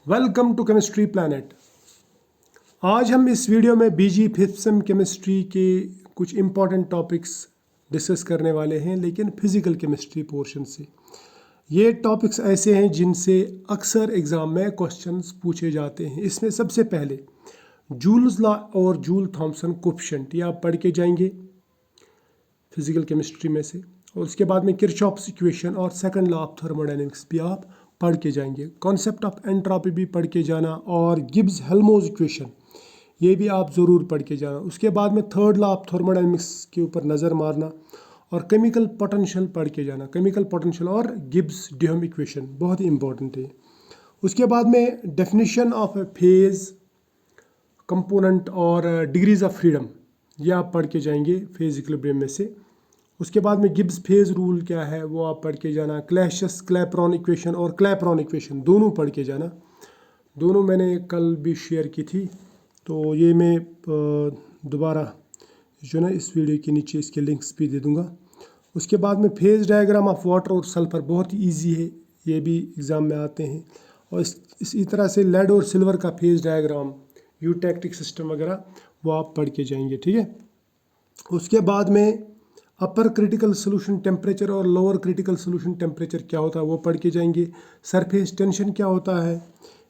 Welcome to chemistry planet. आज हम इस वीडियो में बीजी फिफ्थ सेम केमिस्ट्री के कुछ इम्पॉर्टेंट टॉपिक्स डिस्कस करने वाले हैं, लेकिन फिज़िकल केमिस्ट्री पोर्शन से। ये टॉपिक्स ऐसे हैं जिनसे अक्सर एग्ज़ाम में क्वेश्चंस पूछे जाते हैं। इसमें सबसे पहले जूल्स लॉ और जूल थॉम्सन कोफिशिएंट ये आप पढ़ के जाएंगे फिज़िकल केमिस्ट्री में से, और उसके बाद में किरचॉफ्स इक्वेशन और सेकंड लॉ ऑफ थर्मोडायनेमिक्स भी आप पढ़ के जाएंगे। कॉन्सेप्ट ऑफ एंट्रोपी भी पढ़ के जाना और गिब्स हेल्महोल्ट्ज़ इक्वेशन ये भी आप ज़रूर पढ़ के जाना। उसके बाद में थर्ड लॉ ऑफ थर्मोडायनेमिक्स के ऊपर नज़र मारना और केमिकल पोटेंशियल पढ़ के जाना। केमिकल पोटेंशियल और गिब्स ड्यूहम इक्वेशन बहुत ही इंपॉर्टेंट है। उसके बाद में definition of A phase, component और डिग्रीज ऑफ फ्रीडम ये आप पढ़ के जाएंगे फेज़ इक्विलिब्रियम में से। उसके बाद में गिब्स फेज़ रूल क्या है वो आप पढ़ के जाना। क्लैशस क्लैपेरॉन इक्वेशन और क्लैपेरॉन इक्वेशन दोनों पढ़ के जाना। दोनों मैंने कल भी शेयर की थी, तो ये मैं दोबारा जो ना इस वीडियो के नीचे इसके लिंक्स भी दे दूँगा। उसके बाद में फेज़ डायग्राम ऑफ वाटर और सल्फ़र बहुत ही ईजी है, ये भी एग्ज़ाम में आते हैं। और इसी तरह से लेड और सिल्वर का फेज़ डायग्राम, यूटैक्टिक सिस्टम वगैरह वो आप पढ़ के जाएंगे, ठीक है। उसके बाद में अपर क्रिटिकल सोल्यूशन टेम्परेचर और लोअर क्रिटिकल सोल्यूशन टेम्परेचर क्या होता है वो पढ़ के जाएंगे। सरफेस टेंशन क्या होता है,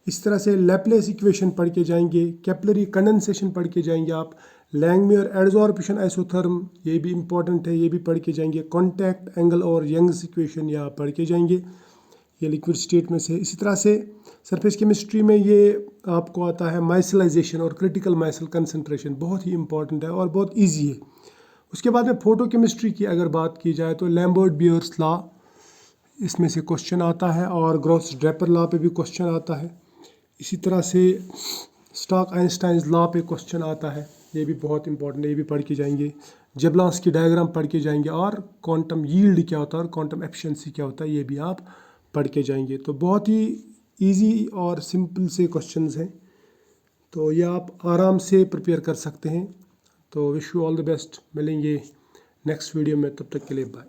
इस तरह से लैप्लेस इक्वेशन पढ़ के जाएंगे। कैपिलरी कंडेंसेशन पढ़ के जाएंगे आप। लैंगम्यूर एडजॉर्प्शन आइसोथर्म ये भी इंपॉर्टेंट है, ये भी पढ़ के जाएंगे। कॉन्टैक्ट एंगल और यंग्स इक्वेशन ये आप पढ़ के जाएंगे, ये लिक्विड स्टेट में से। इसी तरह से सरफेस केमिस्ट्री में ये आपको आता है माइसलाइजेशन और क्रिटिकल माइसल कंसनट्रेशन, बहुत ही इंपॉर्टेंट है और बहुत ईजी है। उसके बाद में फोटो केमिस्ट्री की अगर बात की जाए तो लैम्बर्ट बियर्स लॉ इसमें से क्वेश्चन आता है और ग्रॉस ड्रैपर लॉ पे भी क्वेश्चन आता है। इसी तरह से स्टॉक आइंस्टाइन लॉ पे क्वेश्चन आता है, ये भी बहुत इंपॉर्टेंट है, ये भी पढ़ के जाएंगे। जेबलांस की डायग्राम पढ़ के जाएंगे और क्वांटम यील्ड क्या होता है और क्वांटम एफिशिएंसी क्या होता है ये भी आप पढ़ के जाएंगे। तो बहुत ही ईजी और सिंपल से क्वेश्चंस हैं, तो ये आप आराम से प्रिपेयर कर सकते हैं। तो wish you all the best. मिलेंगे नेक्स्ट वीडियो में, तब तक के लिए बाय।